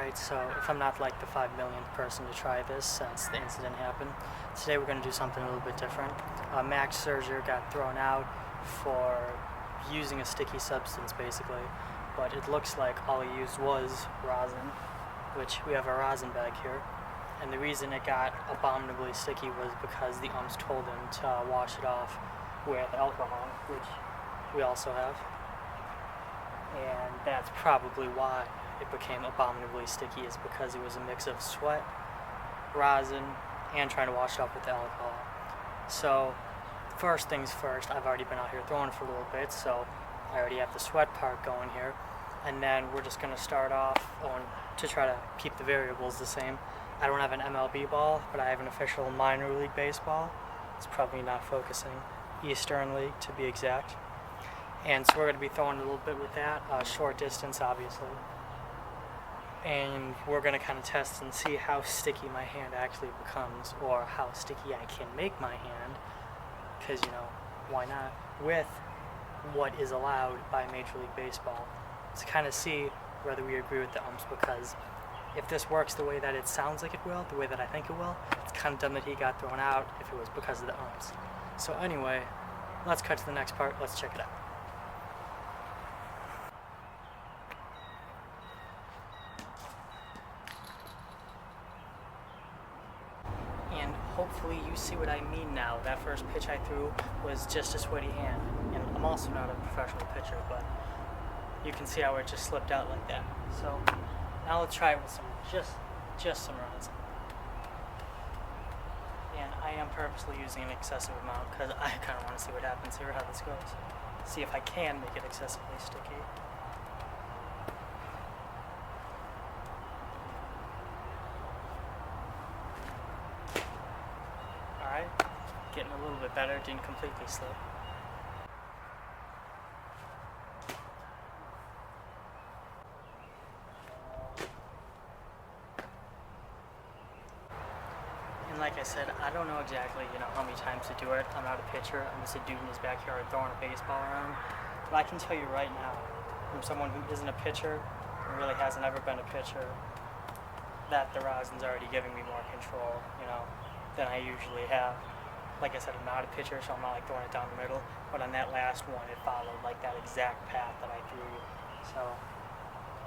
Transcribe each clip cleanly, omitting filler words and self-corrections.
Alright, so if I'm not like the 5 millionth person to try this since the incident happened, today we're going to do something a little bit different. Max Scherzer got thrown out for using a sticky substance basically, but it looks like all he used was rosin, which we have a rosin bag here. And the reason it got abominably sticky was because the umps told him to wash it off with alcohol, which we also have. And that's probably why it became abominably sticky, is because it was a mix of sweat, rosin, and trying to wash it off with the alcohol. So first things first, I've already been out here throwing for a little bit, so I already have the sweat part going here. And then we're just going to start off to try to keep the variables the same. I don't have an MLB ball, but I have an official minor league baseball. It's probably not focusing. Eastern League, to be exact. And so we're going to be throwing a little bit with that, short distance obviously. And we're going to kind of test and see how sticky my hand actually becomes, or how sticky I can make my hand, because, you know, why not, with what is allowed by Major League Baseball, to kind of see whether we agree with the umps, because if this works the way that it sounds like it will, the way that I think it will, it's kind of dumb that he got thrown out if it was because of the umps. So anyway, let's cut to the next part. Let's check it out. And hopefully you see what I mean now. That first pitch I threw was just a sweaty hand. And I'm also not a professional pitcher, but you can see how it just slipped out like that. So now let's try it with some, just some rosin. And I am purposely using an excessive amount because I kind of want to see what happens here, how this goes. See if I can make it excessively sticky. Alright, getting a little bit better, didn't completely slip. And like I said, I don't know exactly, how many times to do it. I'm not a pitcher. I'm just a dude in his backyard throwing a baseball around. But I can tell you right now, from someone who isn't a pitcher, and really hasn't ever been a pitcher, that the rosin's already giving me more control, than I usually have. Like I said, I'm not a pitcher, so I'm not like throwing it down the middle. But on that last one, it followed like that exact path that I threw. So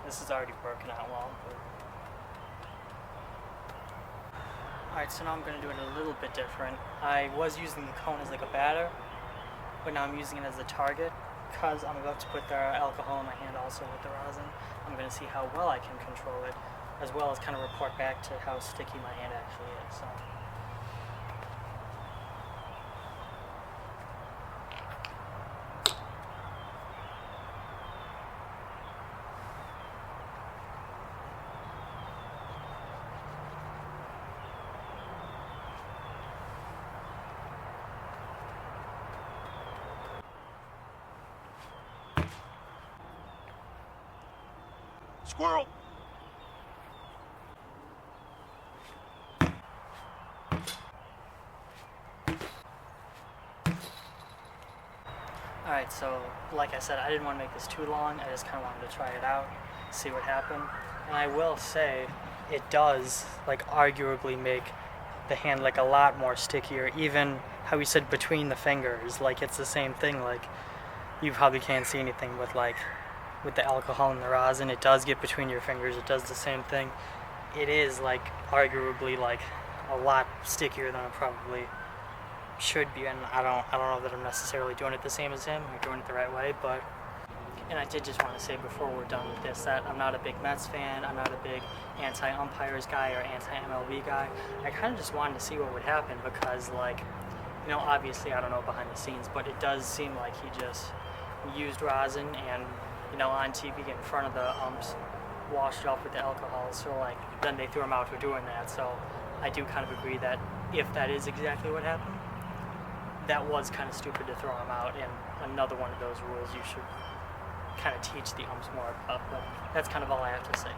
this is already working out well. Alright, so now I'm going to do it a little bit different. I was using the cone as like a batter, but now I'm using it as a target, because I'm about to put the alcohol in my hand also with the rosin. I'm going to see how well I can control it, as well as kind of report back to how sticky my hand actually is. So. Squirrel! Alright, so like I said, I didn't want to make this too long. I just kind of wanted to try it out, see what happened. And I will say, it does, arguably make the hand, a lot more stickier. Even how we said between the fingers, it's the same thing. You probably can't see anything with, with the alcohol and the rosin. It does get between your fingers. It does the same thing. It is, arguably, a lot stickier than it probably should be, and I don't know that I'm necessarily doing it the same as him or doing it the right way, but. And I did just want to say before we're done with this that I'm not a big Mets fan. I'm not a big anti-umpires guy or anti-MLB guy. I kind of just wanted to see what would happen because, obviously I don't know behind the scenes, but it does seem like he just used rosin and, on TV in front of the umps, washed it off with the alcohol. So, then they threw him out for doing that. So I do kind of agree that if that is exactly what happened, that was kind of stupid to throw him out, and another one of those rules you should kind of teach the umps more about, but that's kind of all I have to say.